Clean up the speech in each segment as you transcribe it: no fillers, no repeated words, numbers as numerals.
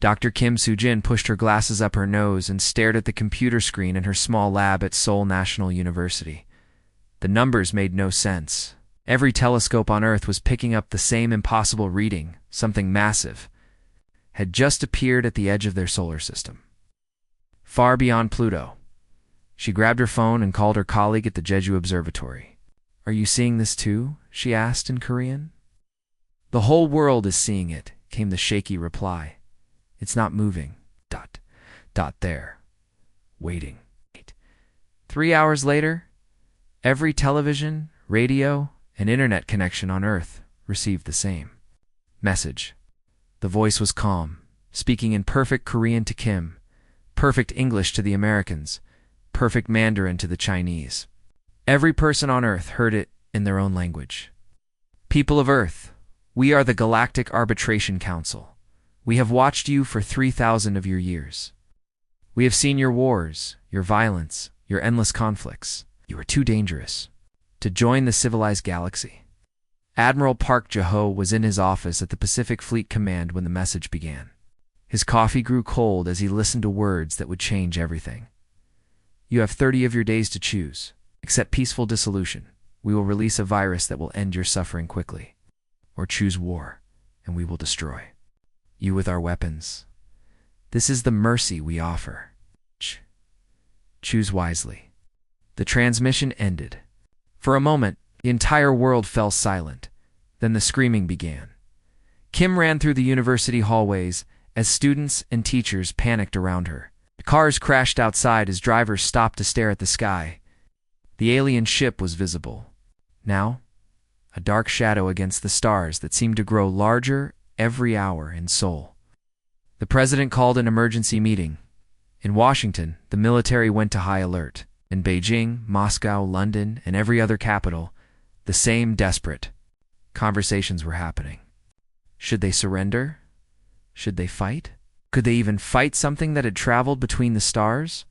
Dr. Kim Soo-jin pushed her glasses up her nose and stared at the computer screen in her small lab at Seoul National University. The numbers made no sense. Every telescope on Earth was picking up the same impossible reading. Something massive had just appeared at the edge of their solar system, far beyond Pluto. She grabbed her phone and called her colleague at the Jeju Observatory. "Are you seeing this too?" she asked in Korean. "The whole world is seeing it," came the shaky reply. "It's not moving. ... there. Waiting." 3 hours later, every television, radio, and internet connection on Earth received the same message. The voice was calm, speaking in perfect Korean to Kim, perfect English to the Americans, perfect Mandarin to the Chinese. Every person on Earth heard it in their own language. "People of Earth, we are the Galactic Arbitration Council. We have watched you for 3,000 of your years. We have seen your wars, your violence, your endless conflicts. You are too dangerous to join the civilized galaxy." Admiral Park Jae-ho was in his office at the Pacific Fleet Command when the message began. His coffee grew cold as he listened to words that would change everything. "You have 30 of your days to choose. Accept peaceful dissolution. We will release a virus that will end your suffering quickly. Or choose war, and we will destroy you with our weapons. This is the mercy we offer. Choose wisely." The transmission ended. For a moment, the entire world fell silent. Then the screaming began. Kim ran through the university hallways as students and teachers panicked around her. Cars crashed outside as drivers stopped to stare at the sky. The alien ship was visible. Now, a dark shadow against the stars that seemed to grow larger every hour in Seoul. The president called an emergency meeting. In Washington, the military went to high alert. In Beijing, Moscow, London, and every other capital, the same desperate conversations were happening. Should they surrender? Should they fight? Could they even fight something that had traveled between the stars?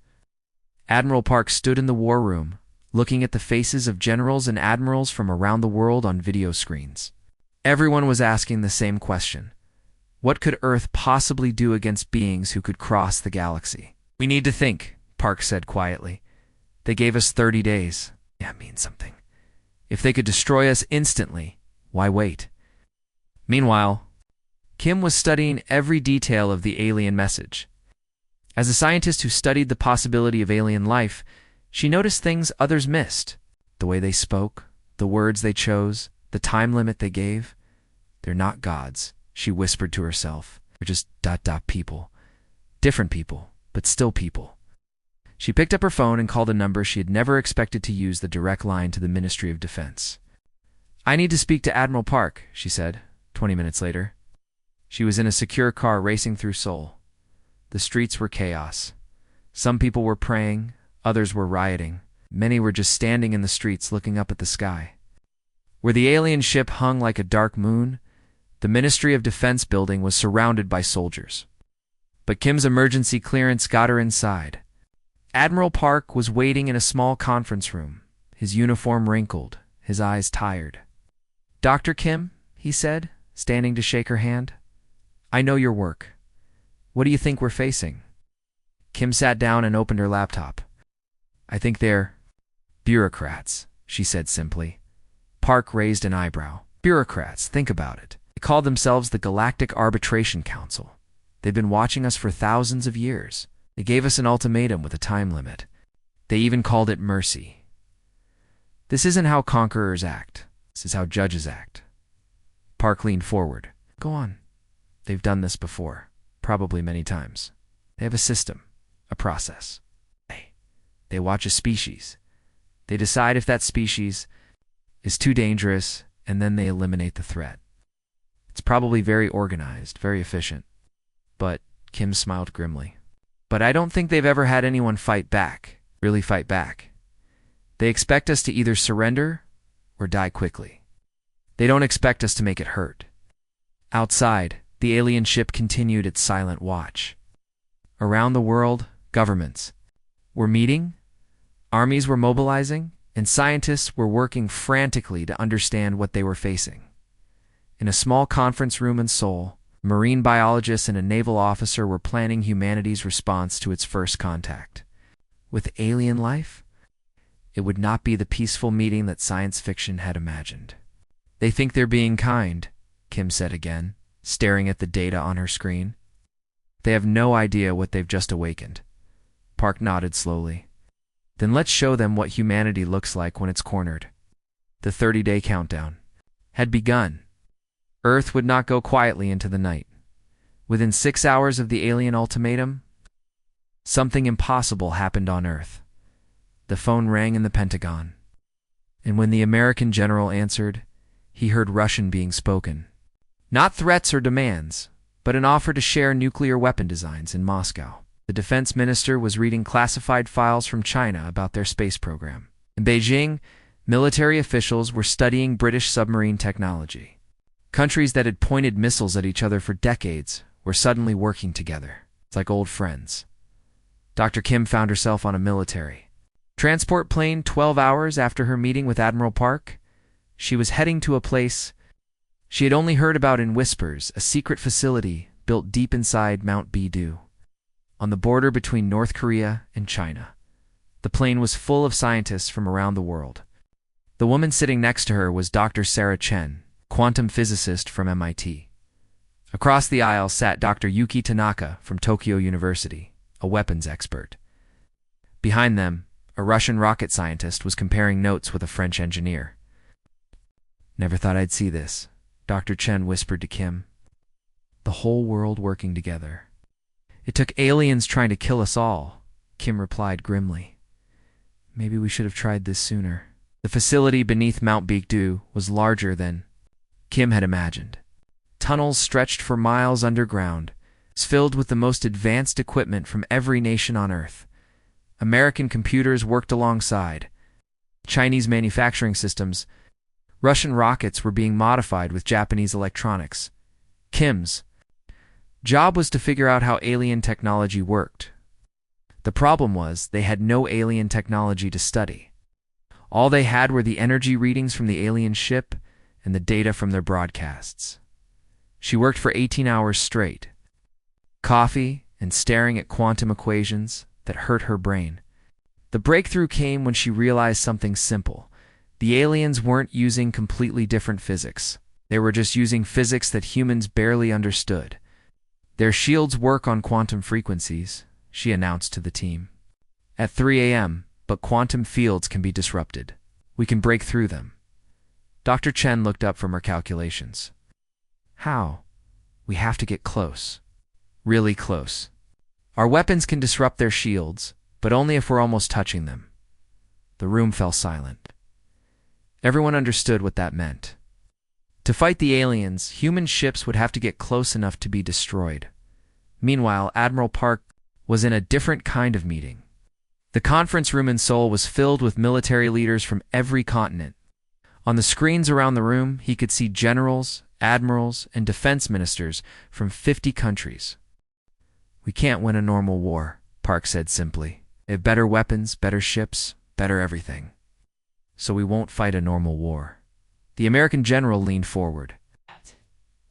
Admiral Park stood in the war room, looking at the faces of generals and admirals from around the world on video screens. Everyone was asking the same question. What could Earth possibly do against beings who could cross the galaxy? "We need to think," Park said quietly. "They gave us 30 days. That means something. If they could destroy us instantly, why wait?" Meanwhile, Kim was studying every detail of the alien message. As a scientist who studied the possibility of alien life, she noticed things others missed. The way they spoke, the words they chose, the time limit they gave. "They're not gods," she whispered to herself. "They're just ... people. Different people, but still people." She picked up her phone and called a number she had never expected to use, the direct line to the Ministry of Defense. "I need to speak to Admiral Park," she said, 20 minutes later. She was in a secure car racing through Seoul. The streets were chaos. Some people were praying, others were rioting. Many were just standing in the streets looking up at the sky. Where the alien ship hung like a dark moon, the Ministry of Defense building was surrounded by soldiers. But Kim's emergency clearance got her inside. Admiral Park was waiting in a small conference room, his uniform wrinkled, his eyes tired. "Dr. Kim," he said, standing to shake her hand. "I know your work. What do you think we're facing?" Kim sat down and opened her laptop. "I think they're bureaucrats," she said simply. Park raised an eyebrow. "Bureaucrats, think about it. They call themselves the Galactic Arbitration Council. They've been watching us for thousands of years. They gave us an ultimatum with a time limit. They even called it mercy. This isn't how conquerors act. This is how judges act." Park leaned forward. "Go on. They've done this before, probably many times. They have a system, a process. They watch a species. They decide if that species is too dangerous, and then they eliminate the threat. It's probably very organized, very efficient." But Kim smiled grimly. "But I don't think they've ever had anyone fight back, really fight back. They expect us to either surrender or die quickly. They don't expect us to make it hurt." Outside, the alien ship continued its silent watch. Around the world, governments were meeting, armies were mobilizing, and scientists were working frantically to understand what they were facing. In a small conference room in Seoul, A marine biologist and a naval officer were planning humanity's response to its first contact. With alien life? It would not be the peaceful meeting that science fiction had imagined. They think they're being kind, Kim said again, staring at the data on her screen. They have no idea what they've just awakened. Park nodded slowly. Then let's show them what humanity looks like when it's cornered. The 30-day countdown had begun. Earth would not go quietly into the night. Within 6 hours of the alien ultimatum, something impossible happened on Earth. The phone rang in the Pentagon. And when the American general answered, he heard Russian being spoken. Not threats or demands, but an offer to share nuclear weapon designs in Moscow. The defense minister was reading classified files from China about their space program. In Beijing, military officials were studying British submarine technology. Countries that had pointed missiles at each other for decades were suddenly working together. It's like old friends. Dr. Kim found herself on a military transport plane 12 hours after her meeting with Admiral Park. She was heading to a place she had only heard about in whispers, a secret facility built deep inside Mount Bidu, on the border between North Korea and China. The plane was full of scientists from around the world. The woman sitting next to her was Dr. Sarah Chen, quantum physicist from MIT. Across the aisle sat Dr. Yuki Tanaka from Tokyo University, a weapons expert. Behind them, a Russian rocket scientist was comparing notes with a French engineer. Never thought I'd see this, Dr. Chen whispered to Kim. The whole world working together. It took aliens trying to kill us all, Kim replied grimly. Maybe we should have tried this sooner. The facility beneath Mount Bidu was larger than Kim had imagined. Tunnels stretched for miles underground, filled with the most advanced equipment from every nation on Earth. American computers worked alongside Chinese manufacturing systems. Russian rockets were being modified with Japanese electronics. Kim's job was to figure out how alien technology worked. The problem was they had no alien technology to study. All they had were the energy readings from the alien ship and the data from their broadcasts. She worked for 18 hours straight, coffee and staring at quantum equations that hurt her brain. The breakthrough came when she realized something simple. The aliens weren't using completely different physics. They were just using physics that humans barely understood. Their shields work on quantum frequencies, she announced to the team. At 3 a.m., but quantum fields can be disrupted. We can break through them. Dr. Chen looked up from her calculations. How? We have to get close. Really close. Our weapons can disrupt their shields, but only if we're almost touching them. The room fell silent. Everyone understood what that meant. To fight the aliens, human ships would have to get close enough to be destroyed. Meanwhile, Admiral Park was in a different kind of meeting. The conference room in Seoul was filled with military leaders from every continent. On the screens around the room, he could see generals, admirals, and defense ministers from 50 countries. We can't win a normal war, Park said simply. They have better weapons, better ships, better everything. So we won't fight a normal war. The American general leaned forward.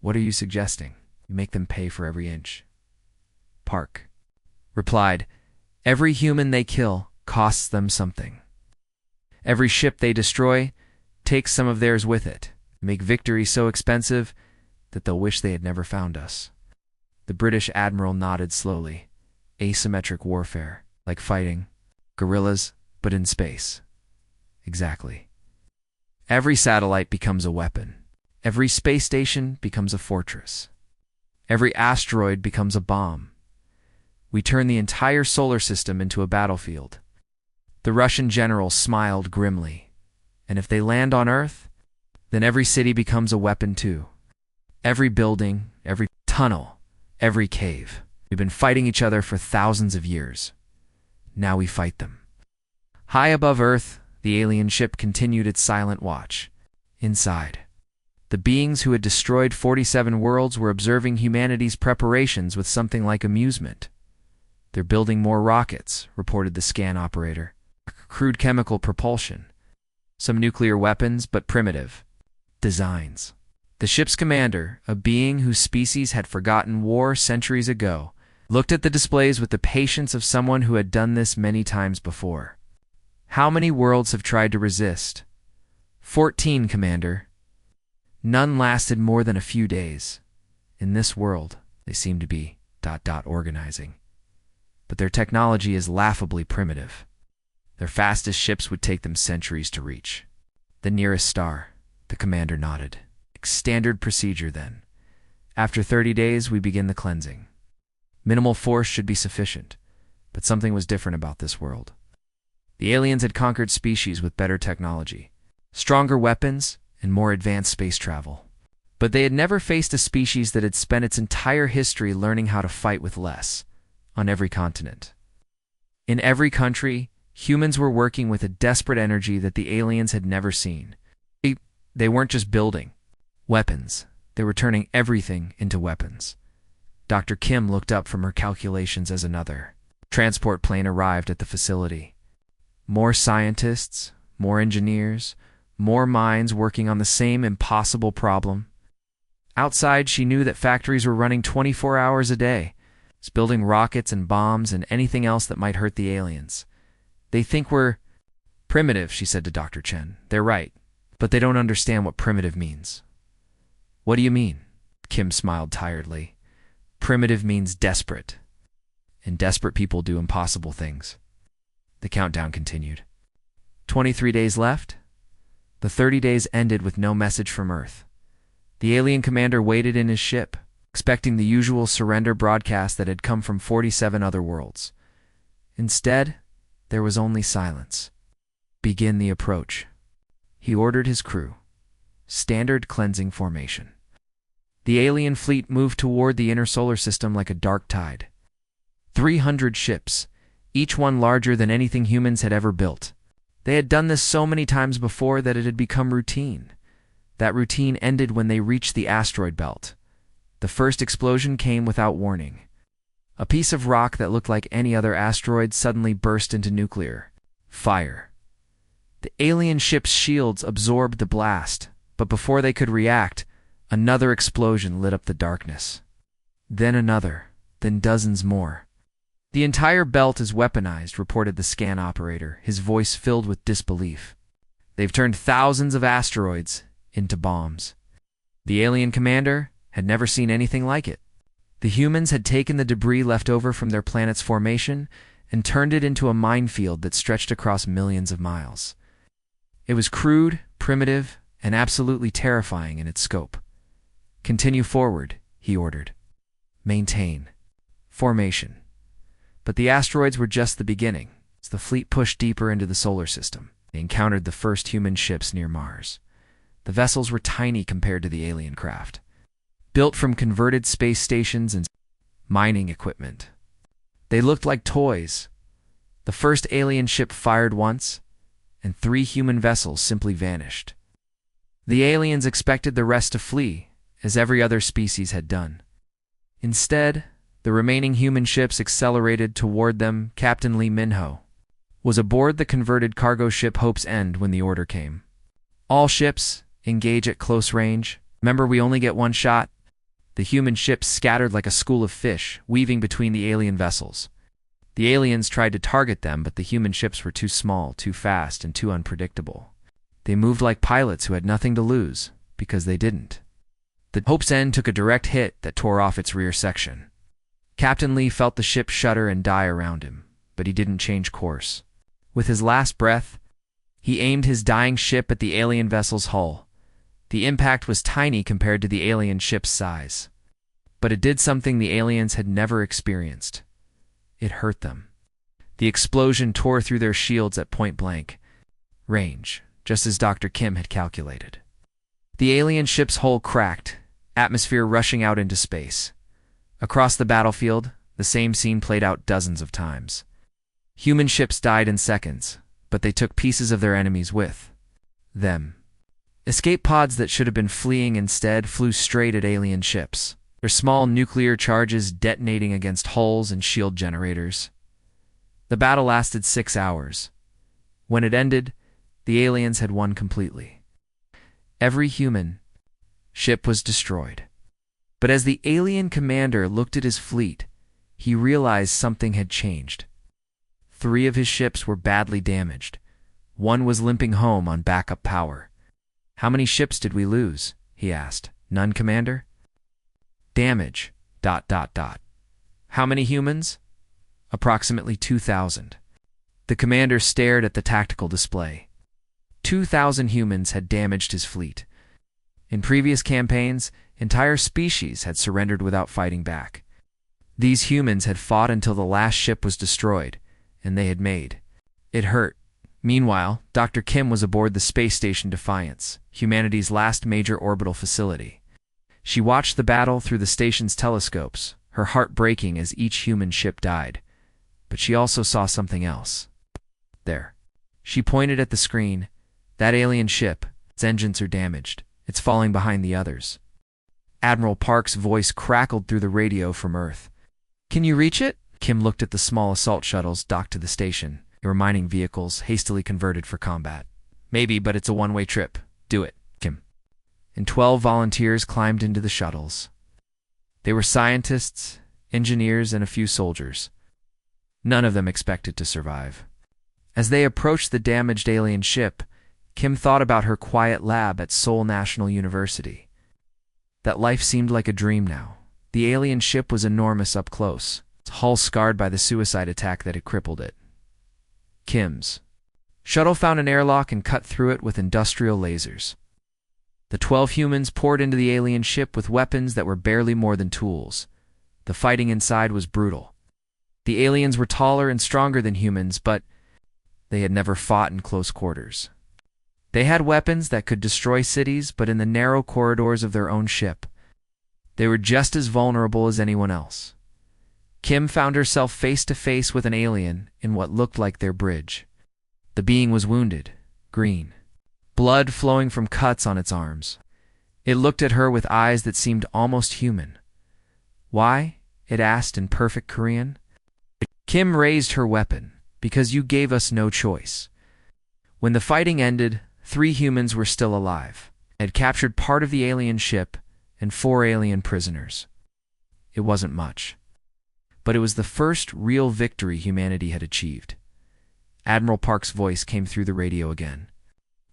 What are you suggesting? You make them pay for every inch. Park replied, every human they kill costs them something. Every ship they destroy takes some of theirs with it, make victory so expensive that they'll wish they had never found us. The British admiral nodded slowly. Asymmetric warfare, like fighting guerrillas, but in space. Exactly. Every satellite becomes a weapon. Every space station becomes a fortress. Every asteroid becomes a bomb. We turn the entire solar system into a battlefield. The Russian general smiled grimly. And if they land on Earth, then every city becomes a weapon too. Every building, every tunnel, every cave. We've been fighting each other for thousands of years. Now we fight them. High above Earth, the alien ship continued its silent watch. Inside, the beings who had destroyed 47 worlds were observing humanity's preparations with something like amusement. They're building more rockets, reported the scan operator. Crude chemical propulsion. Some nuclear weapons, but primitive designs. The ship's commander, a being whose species had forgotten war centuries ago, looked at the displays with the patience of someone who had done this many times before. How many worlds have tried to resist? 14, Commander. None lasted more than a few days. In this world, they seem to be ... organizing. But their technology is laughably primitive. Their fastest ships would take them centuries to reach. The nearest star, the commander nodded. Standard procedure then. After 30 days, we begin the cleansing. Minimal force should be sufficient, but something was different about this world. The aliens had conquered species with better technology, stronger weapons, and more advanced space travel. But they had never faced a species that had spent its entire history learning how to fight with less, on every continent. In every country, humans were working with a desperate energy that the aliens had never seen. They weren't just building weapons, they were turning everything into weapons. Dr. Kim looked up from her calculations as another transport plane arrived at the facility. More scientists, more engineers, more minds working on the same impossible problem. Outside, she knew that factories were running 24 hours a day, building rockets and bombs and anything else that might hurt the aliens. They think we're primitive, she said to Dr. Chen. They're right, but they don't understand what primitive means. What do you mean? Kim smiled tiredly. Primitive means desperate. And desperate people do impossible things. The countdown continued. 23 days left. The 30 days ended with no message from Earth. The alien commander waited in his ship, expecting the usual surrender broadcast that had come from 47 other worlds. Instead, there was only silence. Begin the approach. He ordered his crew. Standard cleansing formation. The alien fleet moved toward the inner solar system like a dark tide. 300 ships, each one larger than anything humans had ever built. They had done this so many times before that it had become routine. That routine ended when they reached the asteroid belt. The first explosion came without warning. A piece of rock that looked like any other asteroid suddenly burst into nuclear fire. The alien ship's shields absorbed the blast, but before they could react, another explosion lit up the darkness. Then another, then dozens more. The entire belt is weaponized, reported the scan operator, his voice filled with disbelief. They've turned thousands of asteroids into bombs. The alien commander had never seen anything like it. The humans had taken the debris left over from their planet's formation and turned it into a minefield that stretched across millions of miles. It was crude, primitive, and absolutely terrifying in its scope. Continue forward, he ordered. Maintain formation. But the asteroids were just the beginning. As the fleet pushed deeper into the solar system, they encountered the first human ships near Mars. The vessels were tiny compared to the alien craft, built from converted space stations and mining equipment. They looked like toys. The first alien ship fired once, and 3 human vessels simply vanished. The aliens expected the rest to flee, as every other species had done. Instead, the remaining human ships accelerated toward them. Captain Lee Minho was aboard the converted cargo ship Hope's End when the order came. All ships, engage at close range. Remember, we only get one shot. The human ships scattered like a school of fish, weaving between the alien vessels. The aliens tried to target them, but the human ships were too small, too fast, and too unpredictable. They moved like pilots who had nothing to lose, because they didn't. The Hope's End took a direct hit that tore off its rear section. Captain Lee felt the ship shudder and die around him, but he didn't change course. With his last breath, he aimed his dying ship at the alien vessel's hull. The impact was tiny compared to the alien ship's size, but it did something the aliens had never experienced. It hurt them. The explosion tore through their shields at point-blank range, just as Dr. Kim had calculated. The alien ship's hull cracked, atmosphere rushing out into space. Across the battlefield, the same scene played out dozens of times. Human ships died in seconds, but they took pieces of their enemies with them. Escape pods that should have been fleeing instead flew straight at alien ships, their small nuclear charges detonating against hulls and shield generators. The battle lasted 6 hours. When it ended, the aliens had won completely. Every human, Ship was destroyed. But as the alien commander looked at his fleet, he realized something had changed. 3 of his ships were badly damaged. 1 was limping home on backup power. "How many ships did we lose?" he asked. "None, Commander." "Damage, ... How many humans?" "Approximately 2,000. The commander stared at the tactical display. 2,000 humans had damaged his fleet. In previous campaigns, entire species had surrendered without fighting back. These humans had fought until the last ship was destroyed, and they had made. It hurt. Meanwhile, Dr. Kim was aboard the space station Defiance, humanity's last major orbital facility. She watched the battle through the station's telescopes, her heart breaking as each human ship died. But she also saw something else. There. She pointed at the screen. "That alien ship, its engines are damaged. It's falling behind the others." Admiral Park's voice crackled through the radio from Earth. "Can you reach it?" Kim looked at the small assault shuttles docked to the station. They were mining vehicles hastily converted for combat. "Maybe, but it's a one-way trip. Do it, Kim." And 12 volunteers climbed into the shuttles. They were scientists, engineers, and a few soldiers. None of them expected to survive. As they approached the damaged alien ship, Kim thought about her quiet lab at Seoul National University. That life seemed like a dream now. The alien ship was enormous up close, its hull scarred by the suicide attack that had crippled it. Kim's shuttle found an airlock and cut through it with industrial lasers. The 12 humans poured into the alien ship with weapons that were barely more than tools. The fighting inside was brutal. The aliens were taller and stronger than humans, but they had never fought in close quarters. They had weapons that could destroy cities, but in the narrow corridors of their own ship. They were just as vulnerable as anyone else. Kim found herself face to face with an alien in what looked like their bridge. The being was wounded, green, blood flowing from cuts on its arms. It looked at her with eyes that seemed almost human. "Why?" it asked in perfect Korean. Kim raised her weapon. "Because you gave us no choice." When the fighting ended, 3 humans were still alive, had captured part of the alien ship and 4 alien prisoners. It wasn't much, but it was the first real victory humanity had achieved. Admiral Park's voice came through the radio again.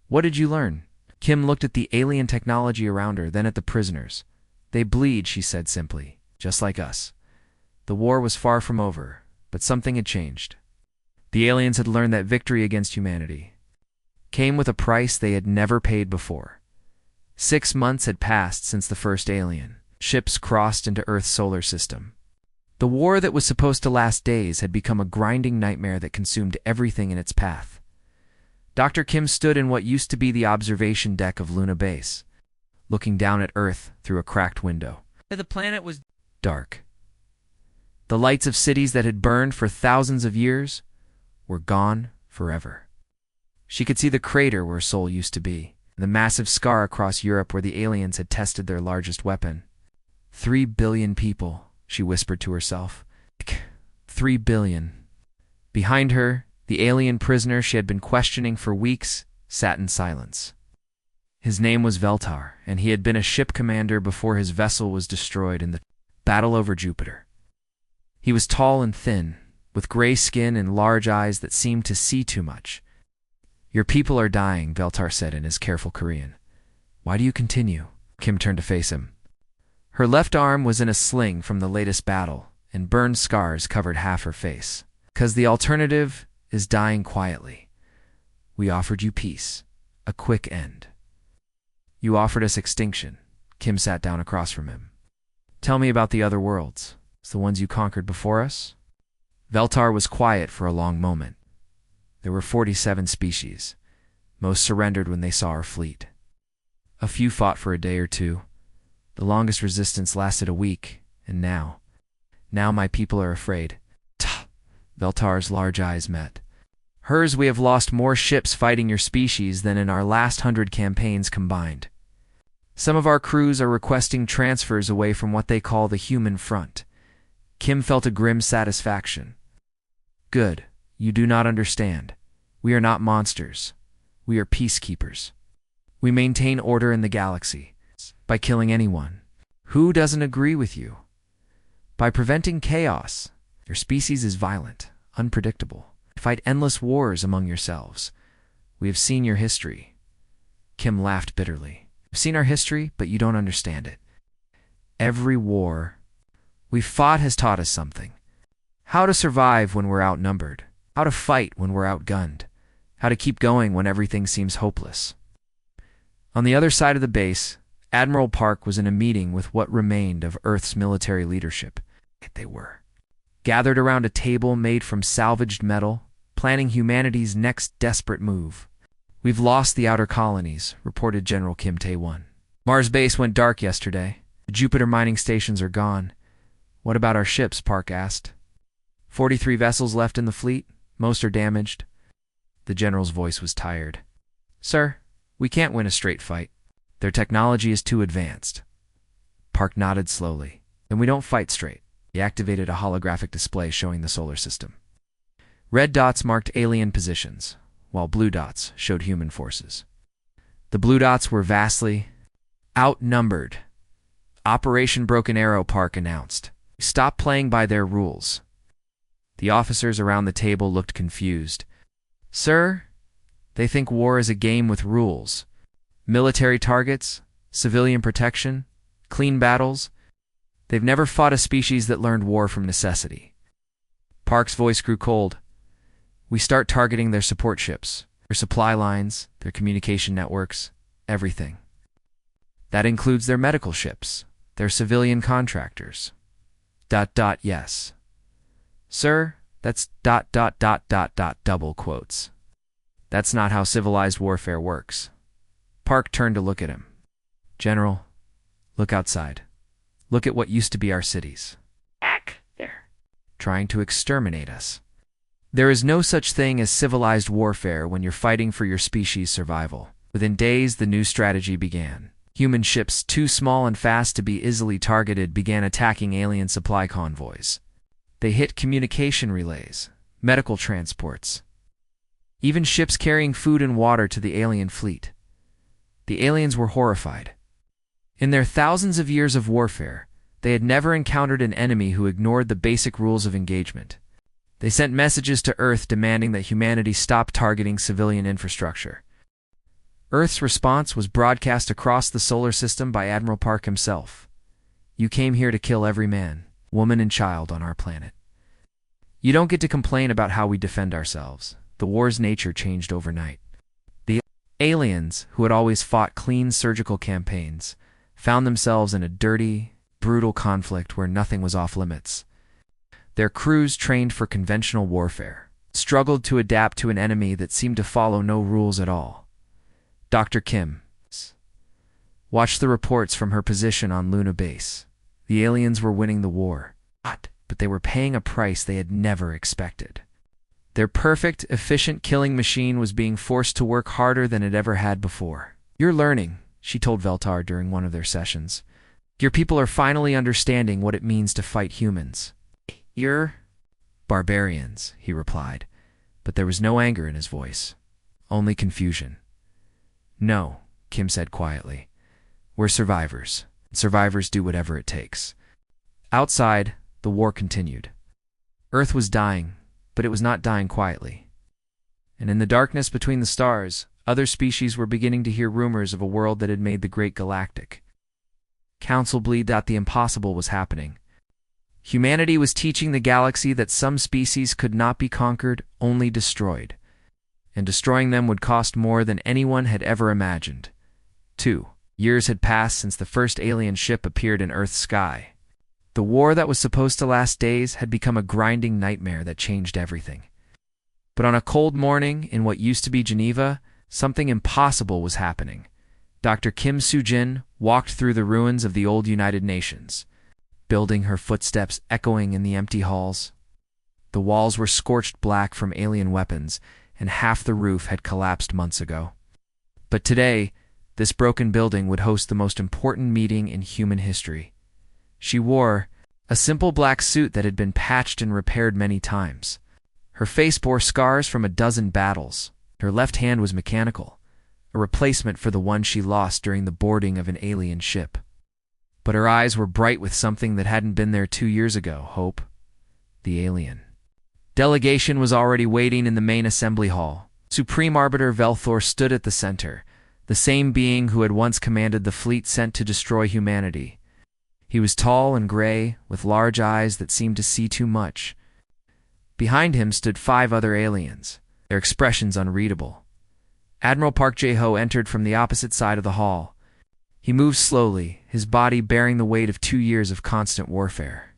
"What did you learn?" Kim looked at the alien technology around her, then at the prisoners. "They bleed," she said simply, "just like us." The war was far from over, but something had changed. The aliens had learned that victory against humanity came with a price they had never paid before. 6 months had passed since the first alien ships crossed into Earth's solar system. The war that was supposed to last days had become a grinding nightmare that consumed everything in its path. Dr. Kim stood in what used to be the observation deck of Luna Base, looking down at Earth through a cracked window. The planet was dark. The lights of cities that had burned for thousands of years were gone forever. She could see the crater where Seoul used to be, the massive scar across Europe where the aliens had tested their largest weapon. 3 billion people, she whispered to herself. 3 billion. Behind her, the alien prisoner she had been questioning for weeks sat in silence. His name was Veltar, and he had been a ship commander before his vessel was destroyed in the battle over Jupiter. He was tall and thin, with gray skin and large eyes that seemed to see too much. "Your people are dying," Veltar said in his careful Korean. "Why do you continue?" Kim turned to face him. Her left arm was in a sling from the latest battle, and burned scars covered half her face. "'Cause the alternative is dying quietly. We offered you peace, a quick end. You offered us extinction." Kim sat down across from him. "Tell me about the other worlds. The ones you conquered before us?" Veltar was quiet for a long moment. There were 47 species. Most surrendered when they saw our fleet. A few fought for a day or two. The longest resistance lasted a week, and now my people are afraid. Tah! Veltar's large eyes met. "Hers, we have lost more ships fighting your species than in our last 100 campaigns combined. Some of our crews are requesting transfers away from what they call the human front." Kim felt a grim satisfaction. "Good. You do not understand. We are not monsters. We are peacekeepers. We maintain order in the galaxy, By killing anyone. Who doesn't agree with you? By preventing chaos. Your species is violent, unpredictable. Fight endless wars among yourselves. We have seen your history. Kim laughed bitterly. We've seen our history, but you don't understand it. Every war we've fought has taught us something. How to survive when we're outnumbered. How to fight when we're outgunned. How to keep going when everything seems hopeless. On the other side of the base, Admiral Park was in a meeting with what remained of Earth's military leadership. They were gathered around a table made from salvaged metal, planning humanity's next desperate move. We've lost the outer colonies, reported General Kim Tae-won. Mars base went dark yesterday. The Jupiter mining stations are gone. What about our ships? Park asked. 43 vessels left in the fleet. Most are damaged. The general's voice was tired. Sir, we can't win a straight fight. Their technology is too advanced. Park nodded slowly. Then we don't fight straight. He activated a holographic display showing the solar system. Red dots marked alien positions, while blue dots showed human forces. The blue dots were vastly outnumbered. Operation Broken Arrow, Park announced. Stop playing by their rules. The officers around the table looked confused. Sir, they think war is a game with rules. Military targets, civilian protection, clean battles. They've never fought a species that learned war from necessity. Park's voice grew cold. We start targeting their support ships, their supply lines, their communication networks, everything. That includes their medical ships, their civilian contractors. Yes. Sir, that's double quotes. That's not how civilized warfare works. Park turned to look at him. General, look outside. Look at what used to be our cities. They're trying to exterminate us. There is no such thing as civilized warfare when you're fighting for your species' survival. Within days, the new strategy began. Human ships too small and fast to be easily targeted began attacking alien supply convoys. They hit communication relays, medical transports, even ships carrying food and water to the alien fleet. The aliens were horrified. In their thousands of years of warfare, they had never encountered an enemy who ignored the basic rules of engagement. They sent messages to Earth demanding that humanity stop targeting civilian infrastructure. Earth's response was broadcast across the solar system by Admiral Park himself. You came here to kill every man, woman, and child on our planet. You don't get to complain about how we defend ourselves. The war's nature changed overnight. The aliens, who had always fought clean surgical campaigns, found themselves in a dirty, brutal conflict where nothing was off limits. Their crews, trained for conventional warfare, struggled to adapt to an enemy that seemed to follow no rules at all. Dr. Kim watched the reports from her position on Luna Base. The aliens were winning the war, but they were paying a price they had never expected. Their perfect, efficient killing machine was being forced to work harder than it ever had before. You're learning, she told Veltar during one of their sessions. Your people are finally understanding what it means to fight humans. You're barbarians, he replied, but there was no anger in his voice, only confusion. No, Kim said quietly. We're survivors. Survivors do whatever it takes. Outside, the war continued. Earth was dying, but it was not dying quietly. And in the darkness between the stars, other species were beginning to hear rumors of a world that had made the Great Galactic Council believed that the impossible was happening. Humanity was teaching the galaxy that some species could not be conquered, only destroyed. And destroying them would cost more than anyone had ever imagined. 2 years had passed since the first alien ship appeared in Earth's sky. The war that was supposed to last days had become a grinding nightmare that changed everything. But on a cold morning in what used to be Geneva, something impossible was happening. Dr. Kim Soo-jin walked through the ruins of the old United Nations, building, her footsteps echoing in the empty halls. The walls were scorched black from alien weapons, and half the roof had collapsed months ago. But today, this broken building would host the most important meeting in human history. She wore a simple black suit that had been patched and repaired many times. Her face bore scars from a dozen battles. Her left hand was mechanical, a replacement for the one she lost during the boarding of an alien ship. But her eyes were bright with something that hadn't been there 2 years ago: hope. The alien delegation was already waiting in the main assembly hall. Supreme Arbiter Velthor stood at the center, the same being who had once commanded the fleet sent to destroy humanity. He was tall and gray, with large eyes that seemed to see too much. Behind him stood 5 other aliens, their expressions unreadable. Admiral Park Jae-ho entered from the opposite side of the hall. He moved slowly, his body bearing the weight of 2 years of constant warfare.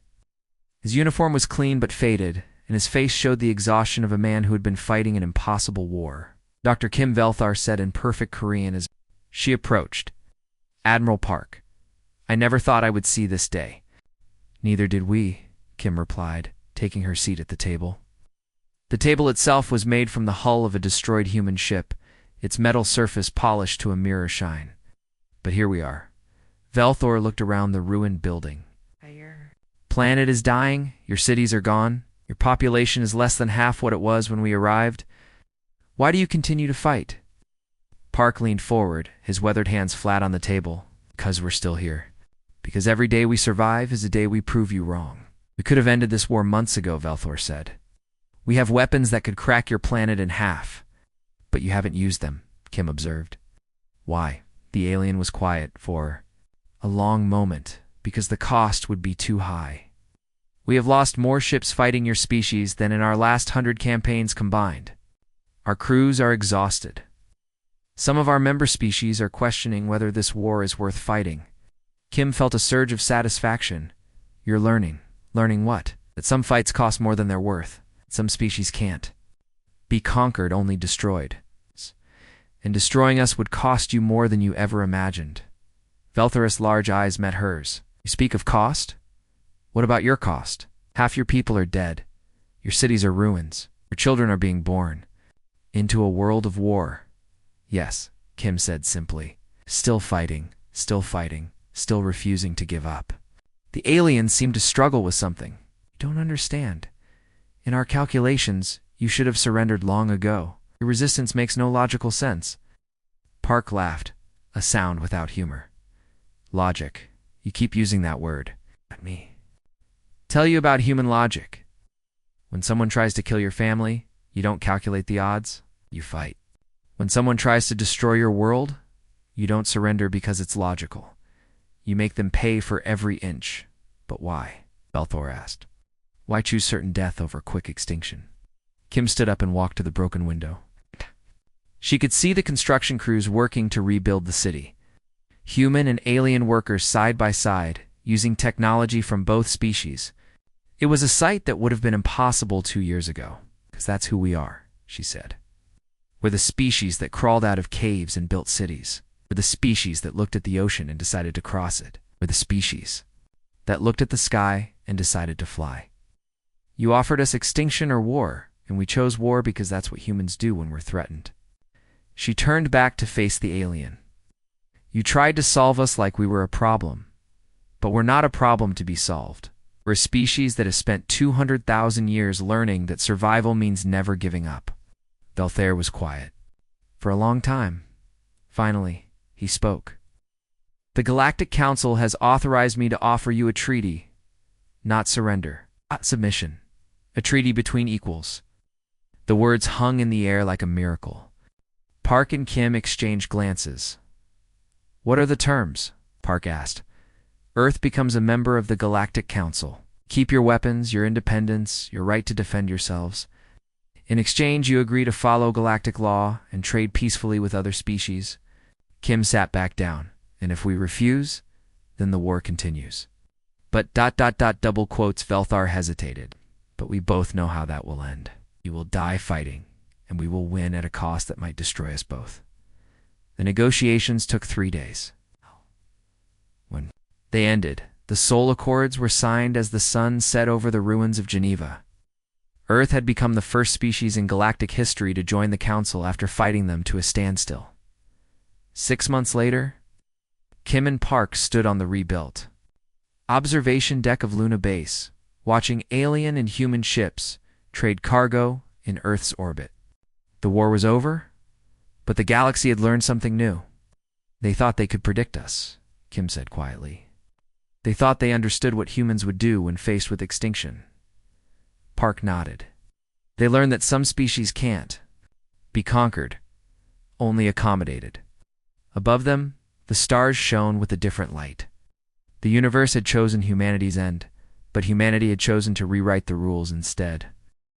His uniform was clean but faded, and his face showed the exhaustion of a man who had been fighting an impossible war. Dr. Kim Velthar said in perfect Korean as she approached, "Admiral Park, I never thought I would see this day." "Neither did we," Kim replied, taking her seat at the table. The table itself was made from the hull of a destroyed human ship, its metal surface polished to a mirror shine. But here we are. Velthor looked around the ruined building. "Planet is dying, your cities are gone, your population is less than half what it was when we arrived. Why do you continue to fight?" Park leaned forward, his weathered hands flat on the table. "Because we're still here. Because every day we survive is a day we prove you wrong. We could have ended this war months ago," Velthor said. "We have weapons that could crack your planet in half." "But you haven't used them," Kim observed. "Why?" The alien was quiet for a long moment, "because the cost would be too high. We have lost more ships fighting your species than in our last 100 campaigns combined. Our crews are exhausted. Some of our member species are questioning whether this war is worth fighting." Kim felt a surge of satisfaction. "You're learning." "Learning what?" "That some fights cost more than they're worth. Some species can't be conquered, only destroyed. And destroying us would cost you more than you ever imagined." Velthor's large eyes met hers. "You speak of cost? What about your cost? Half your people are dead. Your cities are ruins. Your children are being born into a world of war." "Yes," Kim said simply. "Still fighting, still refusing to give up." The alien seemed to struggle with something. "You don't understand. In our calculations, you should have surrendered long ago. Your resistance makes no logical sense." Park laughed, a sound without humor. "Logic. You keep using that word." "Not me." "Tell you about human logic. When someone tries to kill your family, you don't calculate the odds, you fight. When someone tries to destroy your world, you don't surrender because it's logical. You make them pay for every inch." "But why?" Velthor asked. "Why choose certain death over quick extinction?" Kim stood up and walked to the broken window. She could see the construction crews working to rebuild the city. Human and alien workers side by side, using technology from both species. It was a sight that would have been impossible 2 years ago. "Because that's who we are," she said. "We're the species that crawled out of caves and built cities. We're the species that looked at the ocean and decided to cross it. We're the species that looked at the sky and decided to fly. You offered us extinction or war, and we chose war because that's what humans do when we're threatened." She turned back to face the alien. "You tried to solve us like we were a problem. But we're not a problem to be solved. We're a species that has spent 200,000 years learning that survival means never giving up." Velthor was quiet. For a long time. Finally, he spoke. "The Galactic Council has authorized me to offer you a treaty. Not surrender. Not submission. A treaty between equals." The words hung in the air like a miracle. Park and Kim exchanged glances. "What are the terms?" Park asked. "Earth becomes a member of the Galactic Council. Keep your weapons, your independence, your right to defend yourselves. In exchange, you agree to follow galactic law and trade peacefully with other species." Kim sat back down. "And if we refuse, then the war continues." "But double quotes," Velthar hesitated. "But we both know how that will end. You will die fighting, and we will win at a cost that might destroy us both." The negotiations took 3 days. When they ended, the Soul Accords were signed as the sun set over the ruins of Geneva. Earth had become the first species in galactic history to join the Council after fighting them to a standstill. 6 months later, Kim and Park stood on the rebuilt observation deck of Luna Base, watching alien and human ships trade cargo in Earth's orbit. The war was over? But the galaxy had learned something new. They thought they could predict us, Kim said quietly. They thought they understood what humans would do when faced with extinction. Park nodded. They learned that some species can't be conquered, only accommodated. Above them, the stars shone with a different light. The universe had chosen humanity's end, but humanity had chosen to rewrite the rules instead.